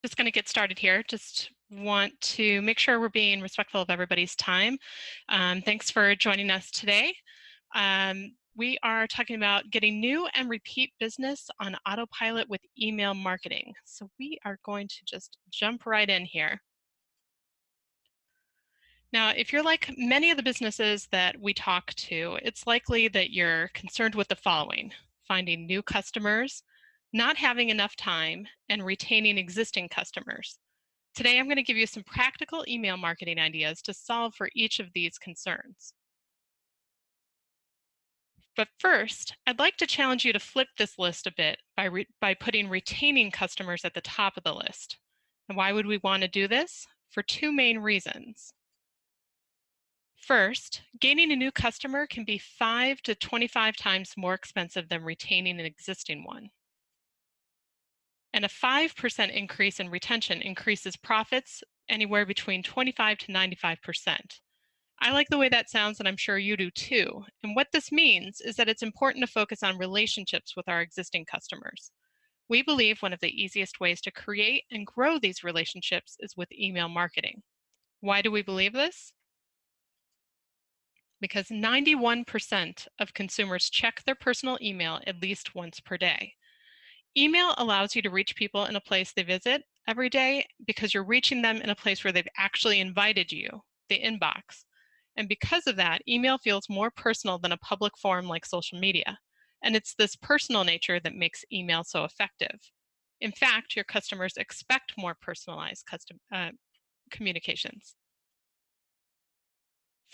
Just going to get started here. Just want to make sure we're being respectful of everybody's time. Thanks for joining us today. We are talking about getting new and repeat business on autopilot with email marketing. So we are going to just jump right in here. Now, if you're like many of the businesses that we talk to, it's likely that you're concerned with the following: finding new customers, not having enough time, and retaining existing customers. Today, I'm going to give you some practical email marketing ideas to solve for each of these concerns. But first, I'd like to challenge you to flip this list a bit by putting retaining customers at the top of the list. And why would we want to do this? For two main reasons. First, gaining a new customer can be 5 to 25 times more expensive than retaining an existing one. And a 5% increase in retention increases profits anywhere between 25 to 95%. I like the way that sounds, and I'm sure you do too. And what this means is that it's important to focus on relationships with our existing customers. We believe one of the easiest ways to create and grow these relationships is with email marketing. Why do we believe this? Because 91% of consumers check their personal email at least once per day. Email allows you to reach people in a place they visit every day because you're reaching them in a place where they've actually invited you, the inbox. And because of that, email feels more personal than a public forum like social media. And it's this personal nature that makes email so effective. In fact, your customers expect more personalized communications.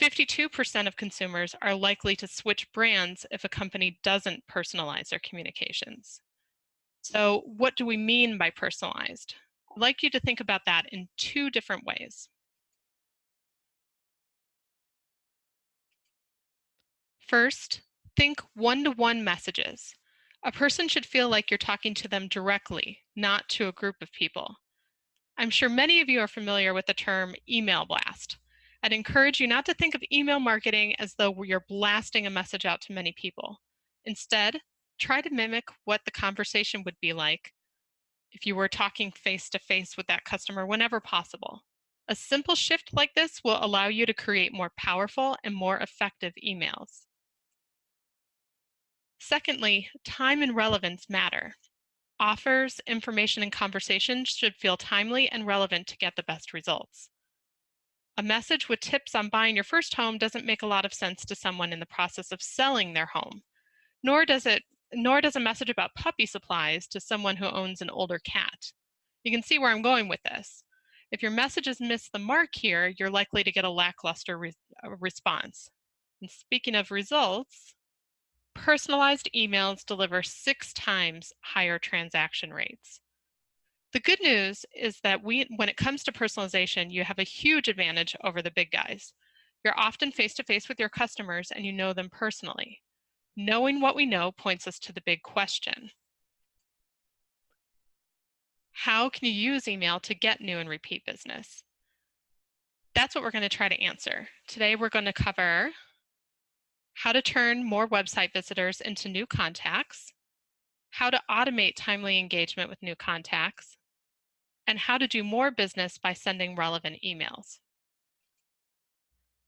52% of consumers are likely to switch brands if a company doesn't personalize their communications. So, what do we mean by personalized? I'd like you to think about that in two different ways. First, think one-to-one messages. A person should feel like you're talking to them directly, not to a group of people. I'm sure many of you are familiar with the term email blast. I'd encourage you not to think of email marketing as though you're blasting a message out to many people. Instead, try to mimic what the conversation would be like if you were talking face to face with that customer whenever possible. A simple shift like this will allow you to create more powerful and more effective emails. Secondly, time and relevance matter. Offers, information, and conversations should feel timely and relevant to get the best results. A message with tips on buying your first home doesn't make a lot of sense to someone in the process of selling their home, nor does a message about puppy supplies to someone who owns an older cat. You can see where I'm going with this. If your messages miss the mark here, you're likely to get a lackluster response. And speaking of results, personalized emails deliver 6 times higher transaction rates. The good news is that when it comes to personalization, you have a huge advantage over the big guys. You're often face to face with your customers and you know them personally. Knowing what we know points us to the big question. How can you use email to get new and repeat business? That's what we're going to try to answer. Today, we're going to cover how to turn more website visitors into new contacts, how to automate timely engagement with new contacts, and how to do more business by sending relevant emails.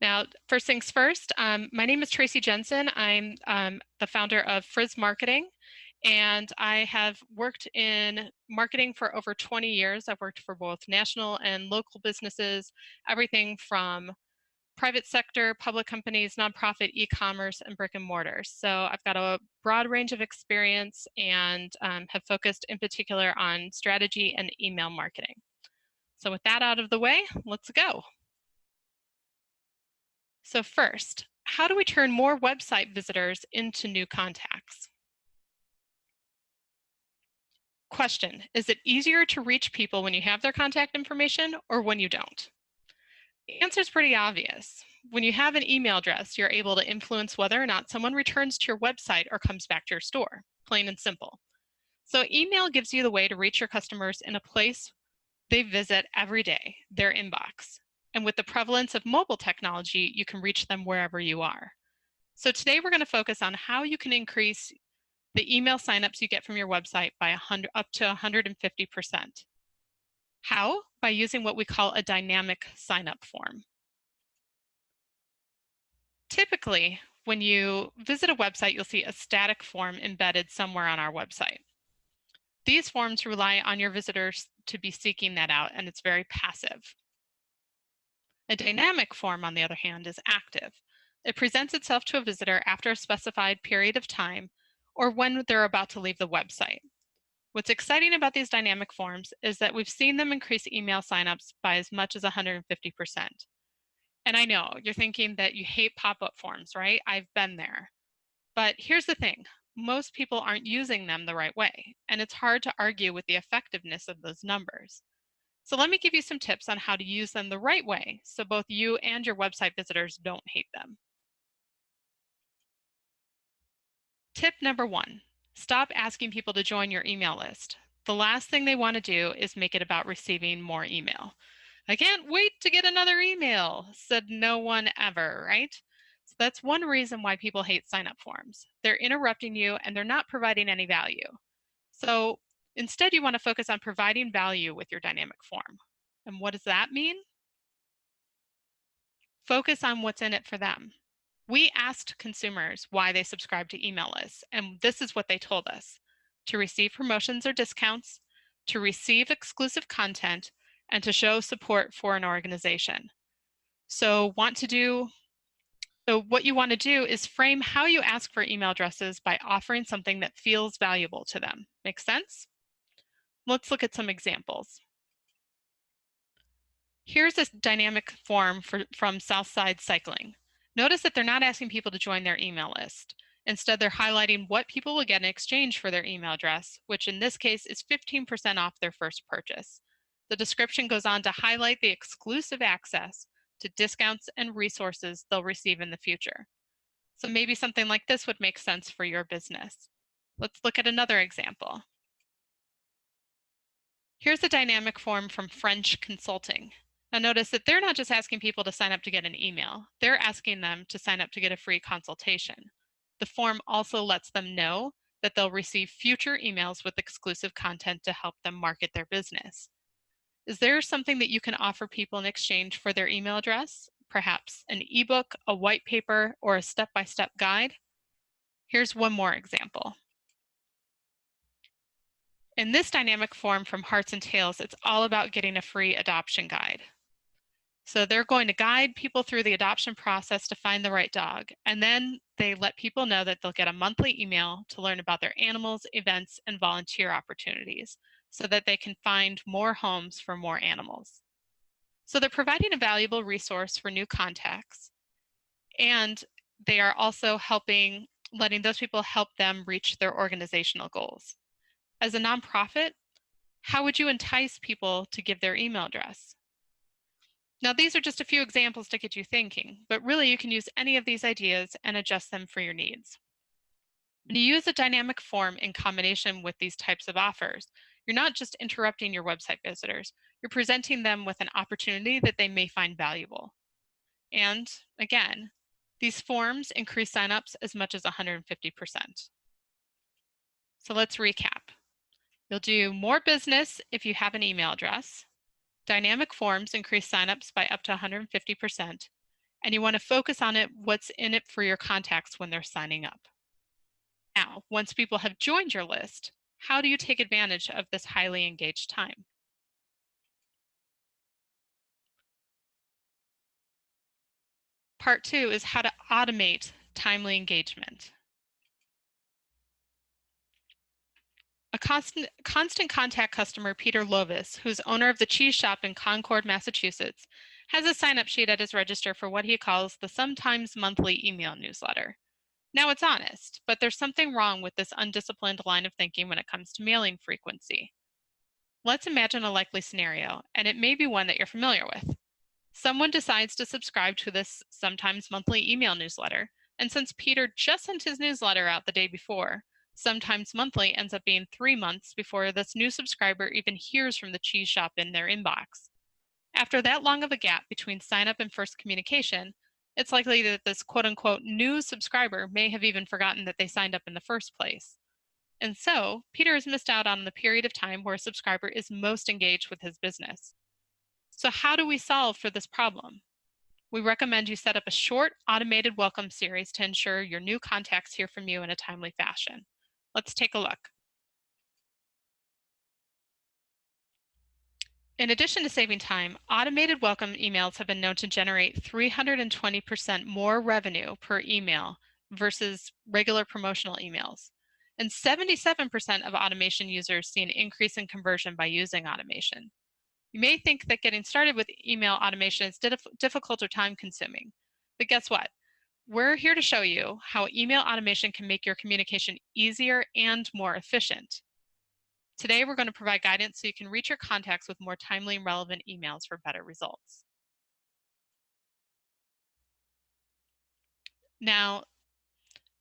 Now, first things first, my name is Tracy Jensen. I'm the founder of Frizz Marketing, and I have worked in marketing for over 20 years. I've worked for both national and local businesses, everything from private sector, public companies, nonprofit, e-commerce, and brick and mortar. So I've got a broad range of experience and have focused in particular on strategy and email marketing. So with that out of the way, let's go. So first, how do we turn more website visitors into new contacts? Question, is it easier to reach people when you have their contact information or when you don't? The answer is pretty obvious. When you have an email address, you're able to influence whether or not someone returns to your website or comes back to your store, plain and simple. So email gives you the way to reach your customers in a place they visit every day, their inbox. And with the prevalence of mobile technology, you can reach them wherever you are. So today we're going to focus on how you can increase the email signups you get from your website by up to 150%. How? By using what we call a dynamic sign-up form. Typically, when you visit a website, you'll see a static form embedded somewhere on our website. These forms rely on your visitors to be seeking that out, and it's very passive. A dynamic form, on the other hand, is active. It presents itself to a visitor after a specified period of time or when they're about to leave the website. What's exciting about these dynamic forms is that we've seen them increase email signups by as much as 150%. And I know you're thinking that you hate pop-up forms, right? I've been there. But here's the thing. Most people aren't using them the right way, and it's hard to argue with the effectiveness of those numbers. So let me give you some tips on how to use them the right way so both you and your website visitors don't hate them. Tip number one, stop asking people to join your email list. The last thing they want to do is make it about receiving more email. I can't wait to get another email, said no one ever, right? So that's one reason why people hate sign up forms. They're interrupting you and they're not providing any value. So instead, you want to focus on providing value with your dynamic form. And what does that mean? Focus on what's in it for them. We asked consumers why they subscribe to email lists, and this is what they told us: to receive promotions or discounts, to receive exclusive content, and to show support for an organization. So what you want to do is frame how you ask for email addresses by offering something that feels valuable to them. Make sense? Let's look at some examples. Here's a dynamic form from Southside Cycling. Notice that they're not asking people to join their email list. Instead, they're highlighting what people will get in exchange for their email address, which in this case is 15% off their first purchase. The description goes on to highlight the exclusive access to discounts and resources they'll receive in the future. So maybe something like this would make sense for your business. Let's look at another example. Here's a dynamic form from French Consulting. Now notice that they're not just asking people to sign up to get an email, they're asking them to sign up to get a free consultation. The form also lets them know that they'll receive future emails with exclusive content to help them market their business. Is there something that you can offer people in exchange for their email address? Perhaps an ebook, a white paper, or a step-by-step guide? Here's one more example. In this dynamic form from Hearts and Tails, it's all about getting a free adoption guide. So they're going to guide people through the adoption process to find the right dog. And then they let people know that they'll get a monthly email to learn about their animals, events, and volunteer opportunities so that they can find more homes for more animals. So they're providing a valuable resource for new contacts, and they are also letting those people help them reach their organizational goals. As a nonprofit, how would you entice people to give their email address? Now, these are just a few examples to get you thinking, but really you can use any of these ideas and adjust them for your needs. When you use a dynamic form in combination with these types of offers, you're not just interrupting your website visitors, you're presenting them with an opportunity that they may find valuable. And again, these forms increase signups as much as 150%. So let's recap. You'll do more business if you have an email address. Dynamic forms increase signups by up to 150%, and you want to focus on what's in it for your contacts when they're signing up. Now, once people have joined your list, how do you take advantage of this highly engaged time? Part two is how to automate timely engagement. A constant contact customer, Peter Lovis, who's owner of the cheese shop in Concord, Massachusetts, has a sign-up sheet at his register for what he calls the sometimes monthly email newsletter. Now it's honest, but there's something wrong with this undisciplined line of thinking when it comes to mailing frequency. Let's imagine a likely scenario, and it may be one that you're familiar with. Someone decides to subscribe to this sometimes monthly email newsletter, and since Peter just sent his newsletter out the day before, sometimes monthly ends up being 3 months before this new subscriber even hears from the cheese shop in their inbox. After that long of a gap between sign up and first communication, it's likely that this quote unquote new subscriber may have even forgotten that they signed up in the first place. And so, Peter has missed out on the period of time where a subscriber is most engaged with his business. So, how do we solve for this problem? We recommend you set up a short automated welcome series to ensure your new contacts hear from you in a timely fashion. Let's take a look. In addition to saving time, automated welcome emails have been known to generate 320% more revenue per email versus regular promotional emails. And 77% of automation users see an increase in conversion by using automation. You may think that getting started with email automation is difficult or time consuming, but guess what? We're here to show you how email automation can make your communication easier and more efficient. Today, we're going to provide guidance so you can reach your contacts with more timely and relevant emails for better results. Now,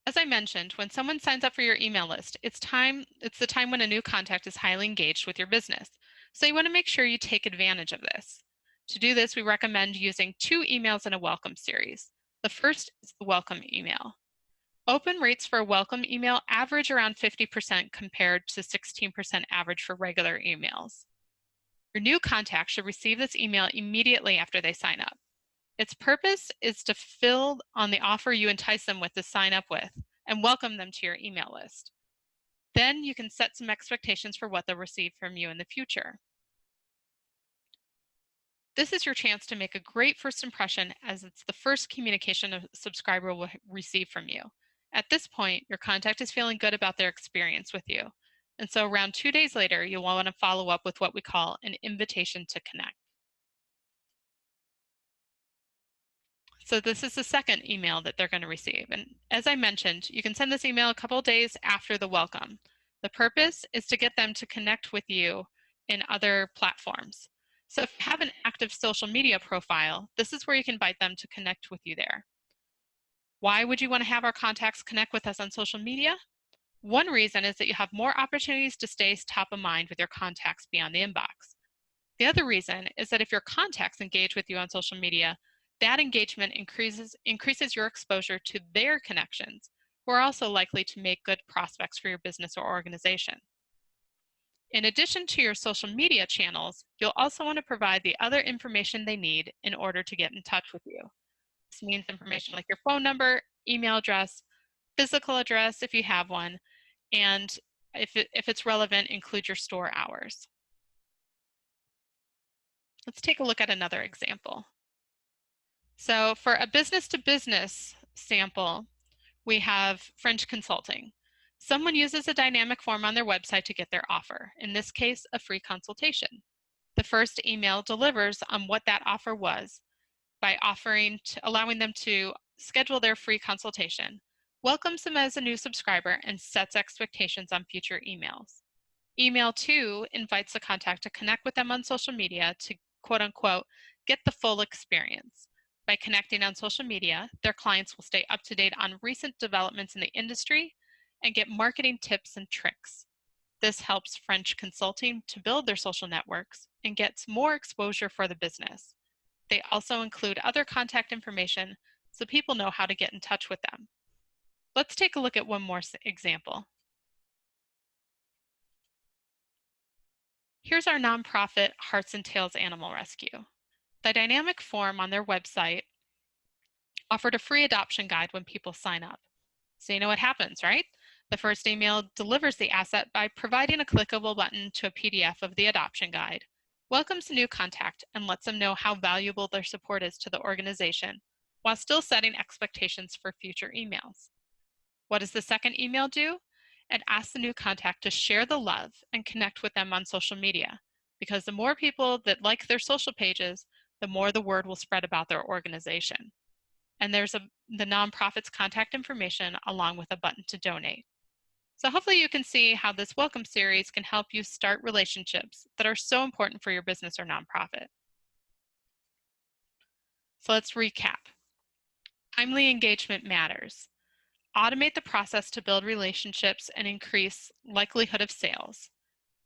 as I mentioned, when someone signs up for your email list, it's the time when a new contact is highly engaged with your business. So you want to make sure you take advantage of this. To do this, we recommend using 2 emails in a welcome series. The first is the welcome email. Open rates for a welcome email average around 50% compared to 16% average for regular emails. Your new contact should receive this email immediately after they sign up. Its purpose is to fill on the offer you entice them with to sign up with and welcome them to your email list. Then you can set some expectations for what they'll receive from you in the future. This is your chance to make a great first impression as it's the first communication a subscriber will receive from you. At this point, your contact is feeling good about their experience with you. And so around 2 days later, you'll want to follow up with what we call an invitation to connect. So this is the second email that they're going to receive. And as I mentioned, you can send this email a couple days after the welcome. The purpose is to get them to connect with you in other platforms. So if you have an active social media profile, this is where you can invite them to connect with you there. Why would you want to have our contacts connect with us on social media? One reason is that you have more opportunities to stay top of mind with your contacts beyond the inbox. The other reason is that if your contacts engage with you on social media, that engagement increases your exposure to their connections, who are also likely to make good prospects for your business or organization. In addition to your social media channels, you'll also want to provide the other information they need in order to get in touch with you. This means information like your phone number, email address, physical address if you have one, and if it's relevant, include your store hours. Let's take a look at another example. So for a business-to-business sample, we have French consulting. Someone uses a dynamic form on their website to get their offer, in this case, a free consultation. The first email delivers on what that offer was by allowing them to schedule their free consultation, welcomes them as a new subscriber, and sets expectations on future emails. Email 2 invites the contact to connect with them on social media to quote unquote get the full experience. By connecting on social media, their clients will stay up to date on recent developments in the industry and get marketing tips and tricks. This helps French consulting to build their social networks and gets more exposure for the business. They also include other contact information so people know how to get in touch with them. Let's take a look at one more example. Here's our nonprofit Hearts and Tails Animal Rescue. The dynamic form on their website offered a free adoption guide when people sign up. So you know what happens, right? The first email delivers the asset by providing a clickable button to a PDF of the adoption guide, welcomes the new contact, and lets them know how valuable their support is to the organization, while still setting expectations for future emails. What does the second email do? It asks the new contact to share the love and connect with them on social media, because the more people that like their social pages, the more the word will spread about their organization. And there's the nonprofit's contact information along with a button to donate. So hopefully you can see how this welcome series can help you start relationships that are so important for your business or nonprofit. So let's recap. Timely engagement matters. Automate the process to build relationships and increase likelihood of sales.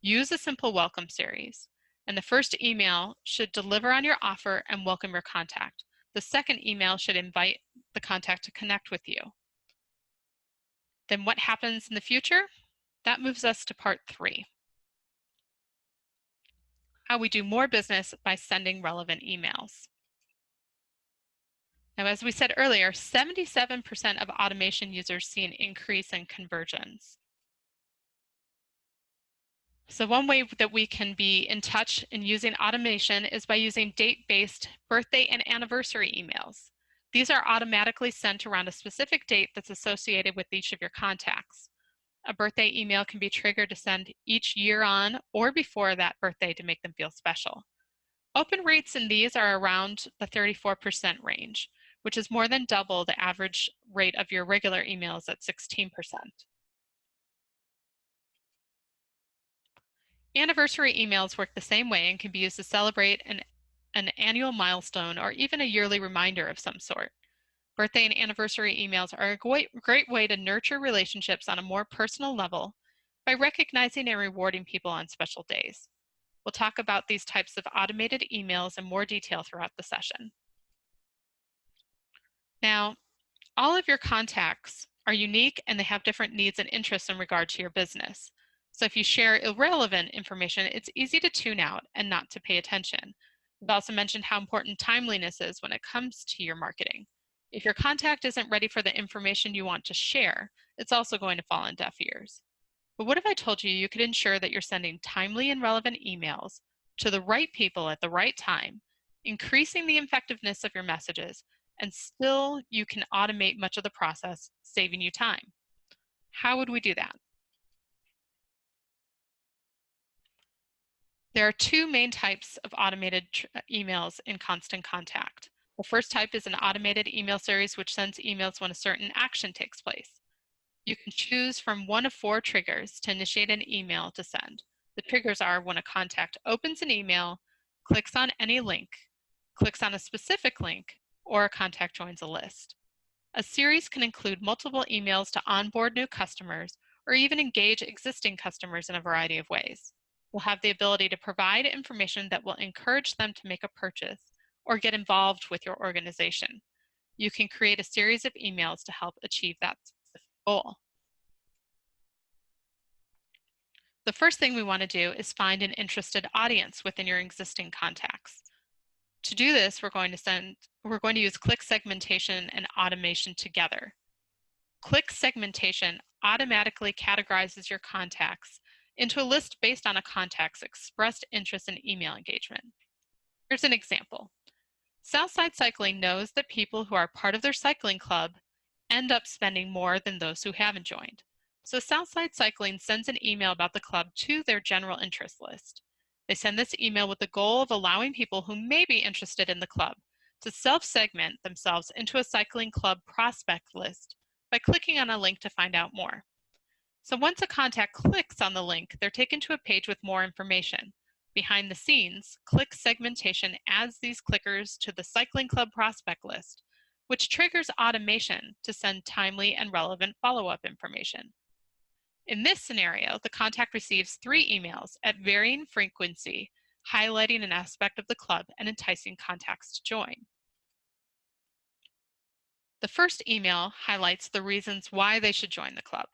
Use a simple welcome series. And the first email should deliver on your offer and welcome your contact. The second email should invite the contact to connect with you. Then what happens in the future? That moves us to part 3, how we do more business by sending relevant emails. Now, as we said earlier, 77% of automation users see an increase in conversions. So one way that we can be in touch in using automation is by using date-based birthday and anniversary emails. These are automatically sent around a specific date that's associated with each of your contacts. A birthday email can be triggered to send each year on or before that birthday to make them feel special. Open rates in these are around the 34% range, which is more than double the average rate of your regular emails at 16%. Anniversary emails work the same way and can be used to celebrate an annual milestone or even a yearly reminder of some sort. Birthday and anniversary emails are a great way to nurture relationships on a more personal level by recognizing and rewarding people on special days. We'll talk about these types of automated emails in more detail throughout the session. Now, all of your contacts are unique and they have different needs and interests in regard to your business. So if you share irrelevant information, it's easy to tune out and not to pay attention. We've also mentioned how important timeliness is when it comes to your marketing. If your contact isn't ready for the information you want to share, it's also going to fall on deaf ears. But what if I told you you could ensure that you're sending timely and relevant emails to the right people at the right time, increasing the effectiveness of your messages, and still you can automate much of the process, saving you time? How would we do that? There are two main types of automated emails in Constant Contact. The first type is an automated email series which sends emails when a certain action takes place. You can choose from one of 4 triggers to initiate an email to send. The triggers are when a contact opens an email, clicks on any link, clicks on a specific link, or a contact joins a list. A series can include multiple emails to onboard new customers or even engage existing customers in a variety of ways. You'll have the ability to provide information that will encourage them to make a purchase or get involved with your organization. You can create a series of emails to help achieve that specific goal. The first thing we want to do is find an interested audience within your existing contacts. To do this, we're going to use click segmentation and automation together. Click segmentation automatically categorizes your contacts into a list based on a contact's expressed interest in email engagement. Here's an example. Southside Cycling knows that people who are part of their cycling club end up spending more than those who haven't joined. So Southside Cycling sends an email about the club to their general interest list. They send this email with the goal of allowing people who may be interested in the club to self-segment themselves into a cycling club prospect list by clicking on a link to find out more. So once a contact clicks on the link, they're taken to a page with more information. Behind the scenes, click segmentation adds these clickers to the cycling club prospect list, which triggers automation to send timely and relevant follow-up information. In this scenario, the contact receives 3 emails at varying frequency, highlighting an aspect of the club and enticing contacts to join. The first email highlights the reasons why they should join the club.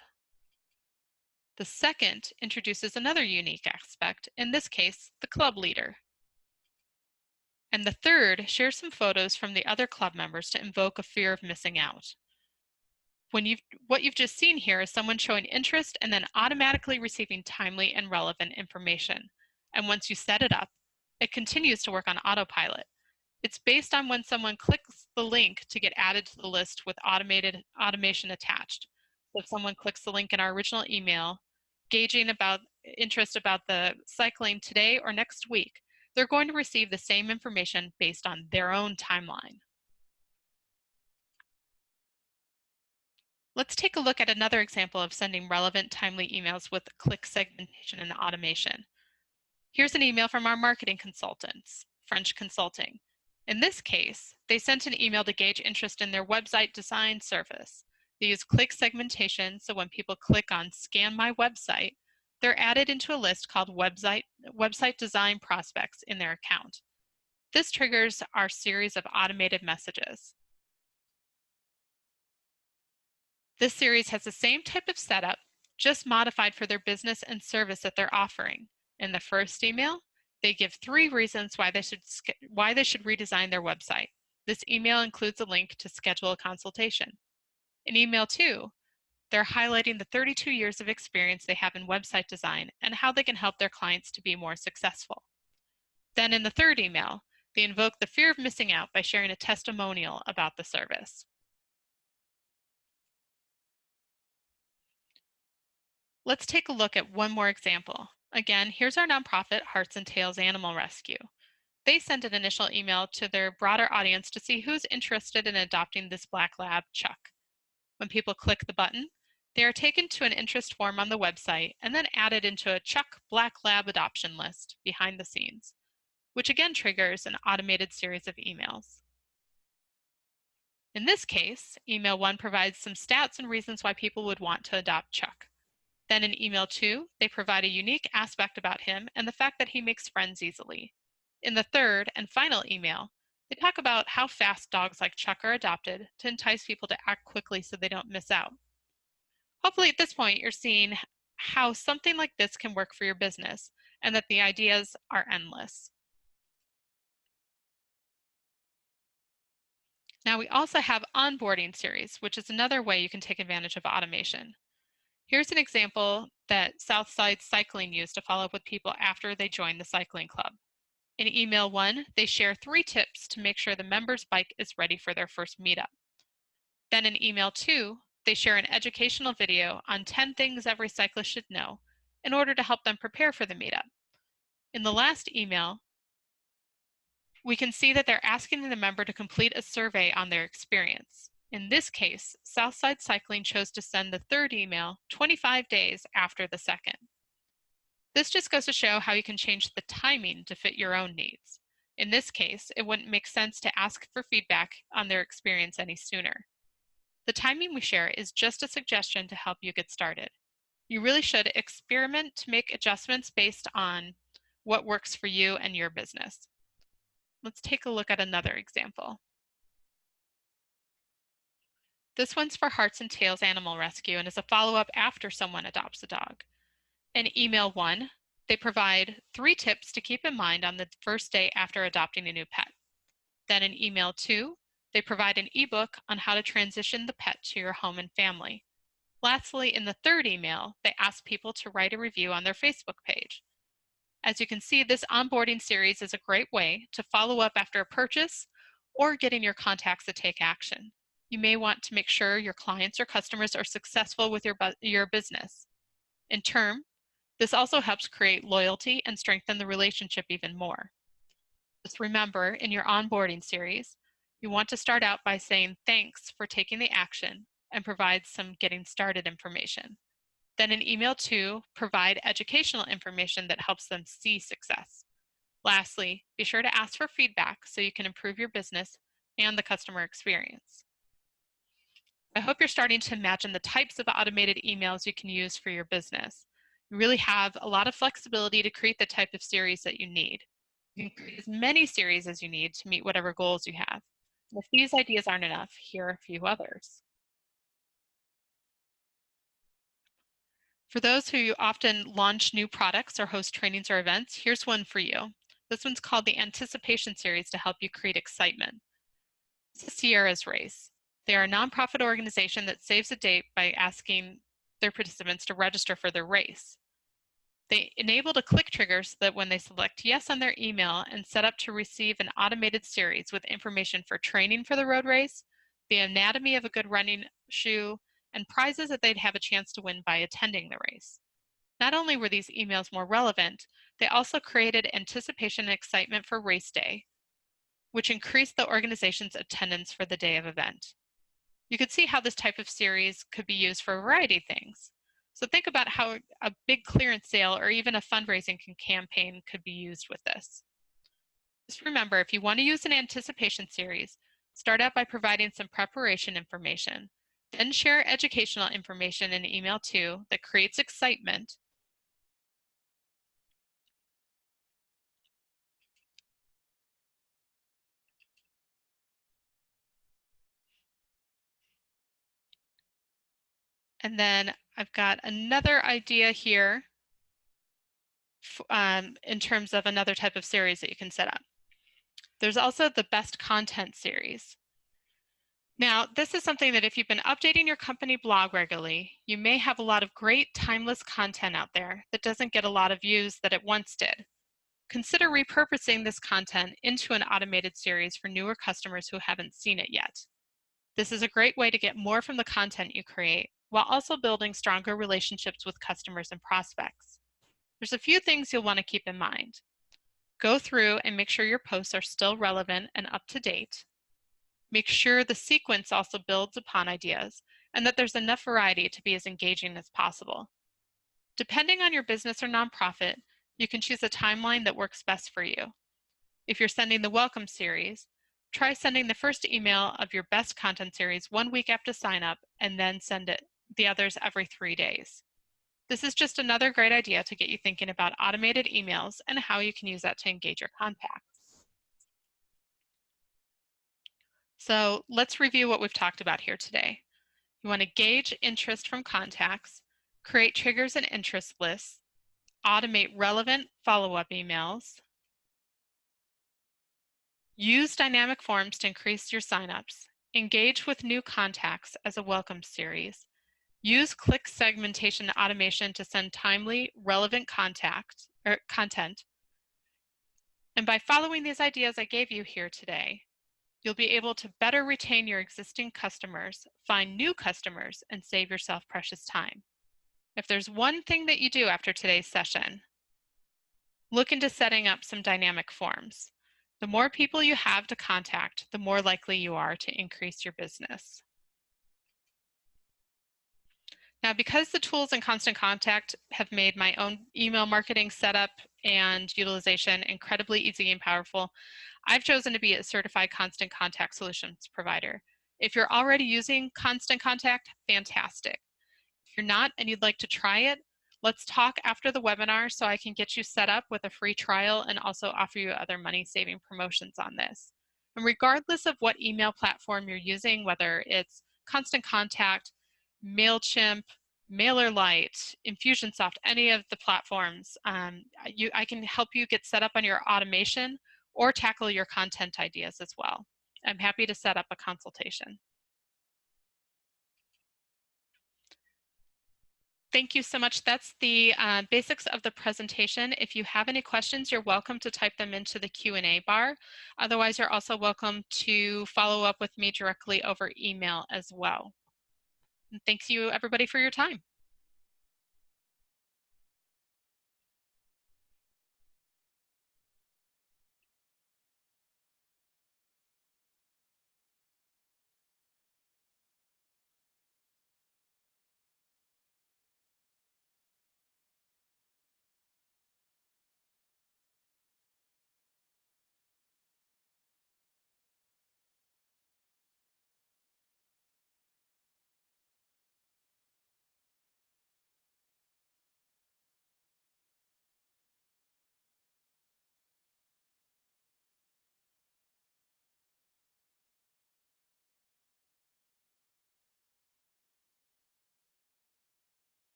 The second introduces another unique aspect, in this case, the club leader. And the third shares some photos from the other club members to invoke a fear of missing out. What you've just seen here is someone showing interest and then automatically receiving timely and relevant information. And once you set it up, it continues to work on autopilot. It's based on when someone clicks the link to get added to the list with automation attached. So if someone clicks the link in our original email, gauging about interest about the cycling today or next week, they're going to receive the same information based on their own timeline. Let's take a look at another example of sending relevant, timely emails with click segmentation and automation. Here's an email from our marketing consultants, French Consulting. In this case, they sent an email to gauge interest in their website design service. They use click segmentation, so when people click on Scan My Website, they're added into a list called website design prospects in their account. This triggers our series of automated messages. This series has the same type of setup just modified for their business and service that they're offering. In the first email, they give 3 reasons why they should redesign their website. This email includes a link to schedule a consultation. In email 2, they're highlighting the 32 years of experience they have in website design and how they can help their clients to be more successful. Then in the third email, they invoke the fear of missing out by sharing a testimonial about the service. Let's take a look at one more example. Again, here's our nonprofit, Hearts and Tails Animal Rescue. They sent an initial email to their broader audience to see who's interested in adopting this black lab, Chuck. When people click the button, they are taken to an interest form on the website and then added into a Chuck Black Lab adoption list behind the scenes, which again triggers an automated series of emails. In this case, email 1 provides some stats and reasons why people would want to adopt Chuck. Then in email 2, they provide a unique aspect about him and the fact that he makes friends easily. In the third and final email, they talk about how fast dogs like Chuck are adopted to entice people to act quickly so they don't miss out. Hopefully at this point you're seeing how something like this can work for your business and that the ideas are endless. Now we also have onboarding series, which is another way you can take advantage of automation. Here's an example that Southside Cycling used to follow up with people after they joined the cycling club. In email 1, they share 3 tips to make sure the member's bike is ready for their first meetup. Then in email 2, they share an educational video on 10 things every cyclist should know in order to help them prepare for the meetup. In the last email, we can see that they're asking the member to complete a survey on their experience. In this case, Southside Cycling chose to send the third email 25 days after the second. This just goes to show how you can change the timing to fit your own needs. In this case, it wouldn't make sense to ask for feedback on their experience any sooner. The timing we share is just a suggestion to help you get started. You really should experiment to make adjustments based on what works for you and your business. Let's take a look at another example. This one's for Hearts and Tails Animal Rescue and is a follow-up after someone adopts a dog. In email 1, they provide 3 tips to keep in mind on the first day after adopting a new pet. Then in email 2, they provide an ebook on how to transition the pet to your home and family. Lastly, in the third email, they ask people to write a review on their Facebook page. As you can see, this onboarding series is a great way to follow up after a purchase or getting your contacts to take action. You may want to make sure your clients or customers are successful with your business. In turn, this also helps create loyalty and strengthen the relationship even more. Just remember, in your onboarding series, you want to start out by saying thanks for taking the action and provide some getting started information. Then in email 2, provide educational information that helps them see success. Lastly, be sure to ask for feedback so you can improve your business and the customer experience. I hope you're starting to imagine the types of automated emails you can use for your business. You really have a lot of flexibility to create the type of series that you need. You can create as many series as you need to meet whatever goals you have. And if these ideas aren't enough, here are a few others. For those who often launch new products or host trainings or events, here's one for you. This one's called the Anticipation Series to help you create excitement. This is Sierra's Race. They are a nonprofit organization that saves a date by asking their participants to register for their race. They enabled a click trigger so that when they select yes on their email and set up to receive an automated series with information for training for the road race, the anatomy of a good running shoe, and prizes that they'd have a chance to win by attending the race. Not only were these emails more relevant, they also created anticipation and excitement for race day, which increased the organization's attendance for the day of event. You could see how this type of series could be used for a variety of things. So think about how a big clearance sale or even a fundraising campaign could be used with this. Just remember, if you want to use an anticipation series, start out by providing some preparation information, then share educational information in email 2 that creates excitement, And then I've got another idea here in terms of another type of series that you can set up. There's also the best content series. Now, this is something that if you've been updating your company blog regularly, you may have a lot of great timeless content out there that doesn't get a lot of views that it once did. Consider repurposing this content into an automated series for newer customers who haven't seen it yet. This is a great way to get more from the content you create while also building stronger relationships with customers and prospects. There's a few things you'll want to keep in mind. Go through and make sure your posts are still relevant and up to date. Make sure the sequence also builds upon ideas and that there's enough variety to be as engaging as possible. Depending on your business or nonprofit, you can choose a timeline that works best for you. If you're sending the welcome series, try sending the first email of your best content series 1 week after sign up and then send the others every 3 days. This is just another great idea to get you thinking about automated emails and how you can use that to engage your contacts. So let's review what we've talked about here today. You want to gauge interest from contacts, create triggers and interest lists, automate relevant follow-up emails, use dynamic forms to increase your signups, engage with new contacts as a welcome series, use click segmentation automation to send timely, relevant content, and by following these ideas I gave you here today, you'll be able to better retain your existing customers, find new customers, and save yourself precious time. If there's one thing that you do after today's session, look into setting up some dynamic forms. The more people you have to contact, the more likely you are to increase your business. Now, because the tools in Constant Contact have made my own email marketing setup and utilization incredibly easy and powerful, I've chosen to be a certified Constant Contact solutions provider. If you're already using Constant Contact, fantastic. If you're not and you'd like to try it, let's talk after the webinar so I can get you set up with a free trial and also offer you other money-saving promotions on this. And regardless of what email platform you're using, whether it's Constant Contact, MailChimp, MailerLite, Infusionsoft, any of the platforms, I can help you get set up on your automation or tackle your content ideas as well. I'm happy to set up a consultation. Thank you so much. That's the basics of the presentation. If you have any questions, you're welcome to type them into the Q&A bar. Otherwise, you're also welcome to follow up with me directly over email as well. And thanks you everybody for your time.